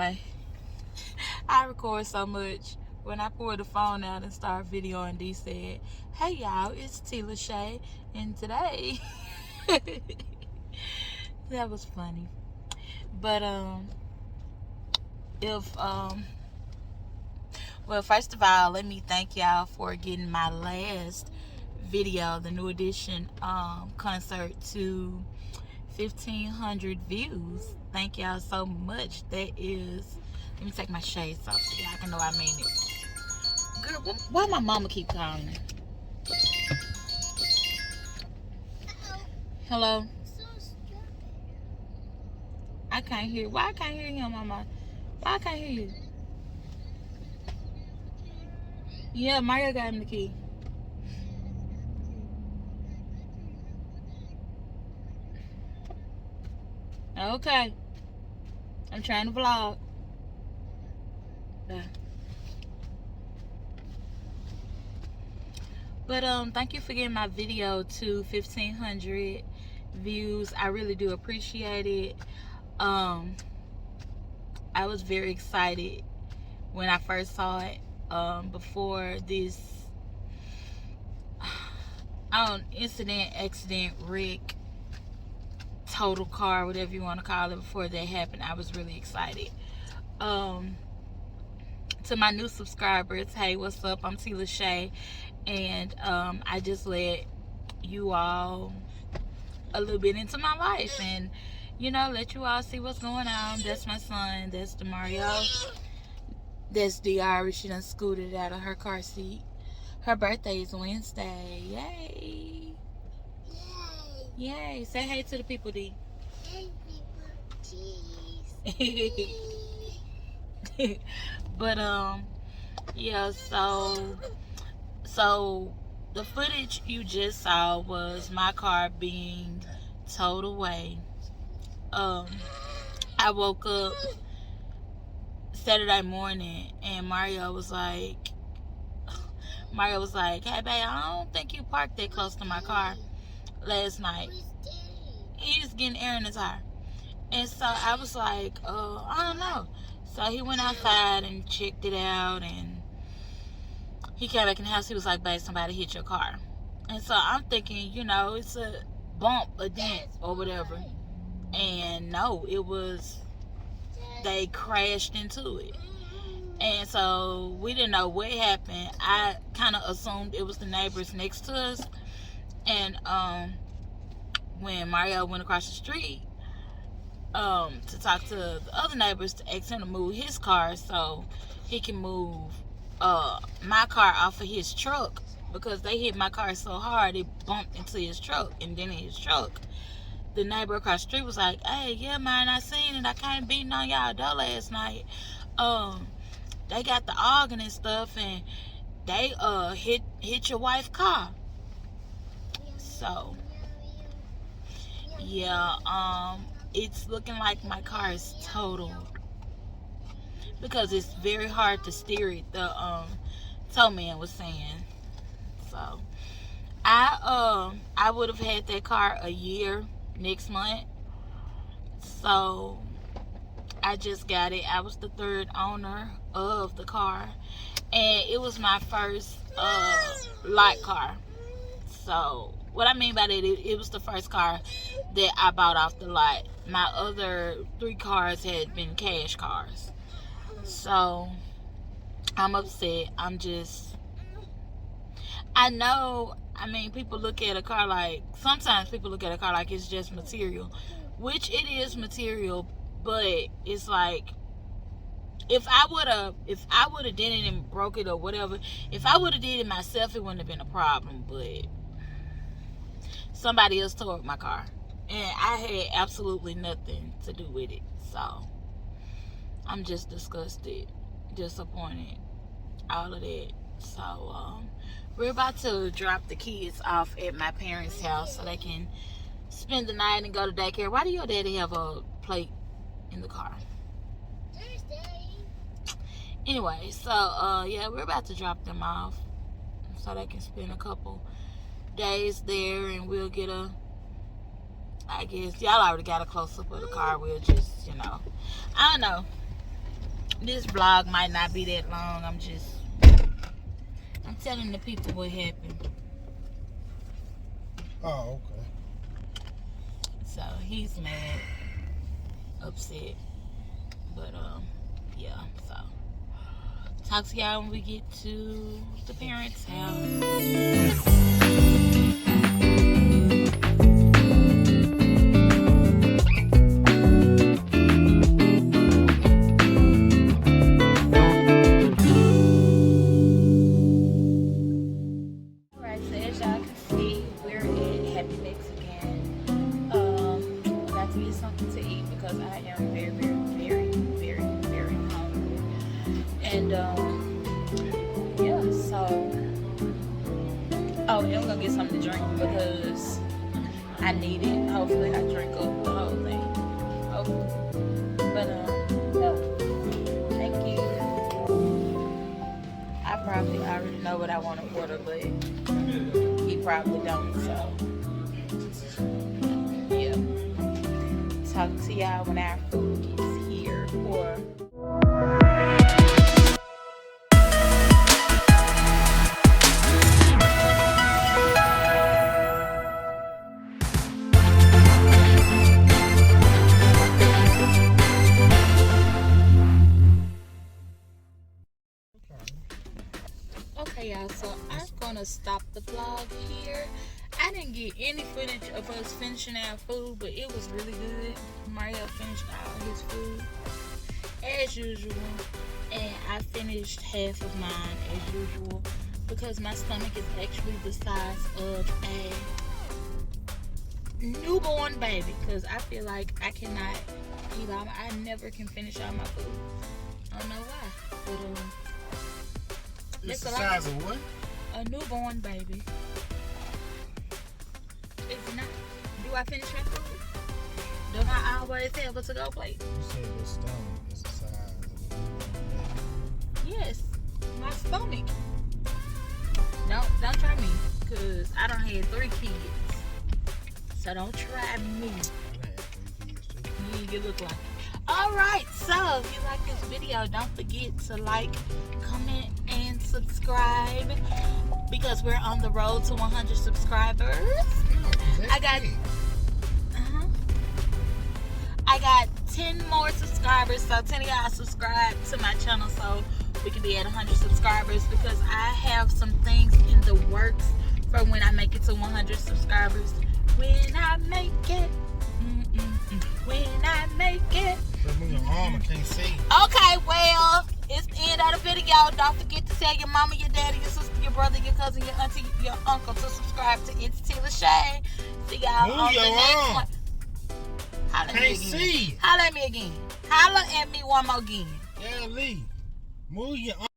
Anyway, I record so much. When I pulled the phone out and started videoing, D said, "Hey y'all, it's T. Lachey, and today," that was funny. But if well, first of all, let me thank y'all for getting my last video, the New Edition concert, to 1,500 views. Thank y'all so much. That is, let me take my shades off so y'all can know I mean it. Girl, why my mama keep calling me? Hello? I can't hear. Why I can't hear him, mama? Why I can't hear you? Yeah, Mario got him the key. Okay. I'm trying to vlog. But thank you for getting my video to 1,500 views. I really do appreciate it. I was very excited when I first saw it. Before this incident, accident, wreck, total car, whatever you want to call it, before that happened, I was really excited. To my new subscribers, hey, what's up? I'm T. Lachey, and I just let you all a little bit into my life and, you know, let you all see what's going on. That's my son. That's DeMario. That's Diara. She done scooted out of her car seat. Her birthday is Wednesday. Yay. Yay. Yay. Say hey to the people, D. Hey, people. Cheese. But, yeah, so the footage you just saw was my car being towed away. I woke up Saturday morning and Mario was like, "Hey, babe, I don't think you parked that close to my car last night." He's getting air in his tire. And so I was like, I don't know. So he went outside and checked it out, and he came back in the house. He was like, "Babe, somebody hit your car." And so I'm thinking, you know, it's a bump, a dent, or whatever. And no, it was, they crashed into it. And so we didn't know what happened. I kind of assumed it was the neighbors next to us. And when Mario went across the street to talk to the other neighbors to ask him to move his car so he can move my car off of his truck, because they hit my car so hard it bumped into his truck. And then in his truck, the neighbor across the street was like, "Hey, yeah, man, I seen it. I came beating on y'all door last night. They got the organ and stuff, and they hit your wife's car." So yeah, it's looking like my car is totaled, because it's very hard to steer it, the tow man was saying. So I would have had that car a year next month. So I just got it. I was the third owner of the car, and it was my first lot car. So what I mean by that, it was the first car that I bought off the lot. My other 3 cars had been cash cars. So I'm upset. I know, I mean, people look at a car like, sometimes people look at a car like it's just material, which it is material, but it's like, if I would have did it and broke it or whatever, if I would have did it myself, it wouldn't have been a problem. But somebody else tore up my car, and I had absolutely nothing to do with it. So I'm just disgusted, disappointed, all of that. So we're about to drop the kids off at my parents' house so they can spend the night and go to daycare. Why do your daddy have a plate in the car? Anyway, so yeah, we're about to drop them off so they can spend a couple days there, and we'll get I guess y'all already got a close up of the car. We'll just, you know, I don't know. this vlog might not be that long. I'm telling the people what happened. Oh, okay. So he's mad, upset, but yeah. So talk to y'all when we get to the parents' house. Yeah, so and I'm gonna get something to drink because I need it. Hopefully I drink up the whole thing. But yeah. Thank you. I probably already know what I want to order, but he probably don't, so yeah. Talk to y'all when our food gets here. Or okay, y'all, so I'm gonna stop the vlog here. I didn't get any footage of us finishing our food, but it was really good. Mario finished all his food as usual, and I finished half of mine as usual because my stomach is actually the size of a newborn baby, because I feel like I cannot eat all I never can finish all my food. I don't know why, but it's the size of what? A newborn baby. It's not. Do I finish my food? Don't I always have a to-go plate? You said your stomach is the size of a newborn baby. Yes, my stomach. Don't try me, cause I done had 3 kids. So don't try me. I had 3 kids too. You look like it. Alright, so if you like this video, don't forget to like, comment, and subscribe, because we're on the road to 100 subscribers. I got 10 more subscribers, so 10 of y'all subscribe to my channel so we can be at 100 subscribers, because I have some things in the works for when I make it to 100 subscribers. When I make it, when I make it. Move your arm, I can't see. Okay, well, it's the end of the video. Don't forget to tell your mama, your daddy, your sister, your brother, your cousin, your auntie, your uncle to subscribe to It's Tea Lachey. See y'all on the next one. Holla at me again. Holla at me again. Holla at me one more again. Yeah, Lee. Move your arm.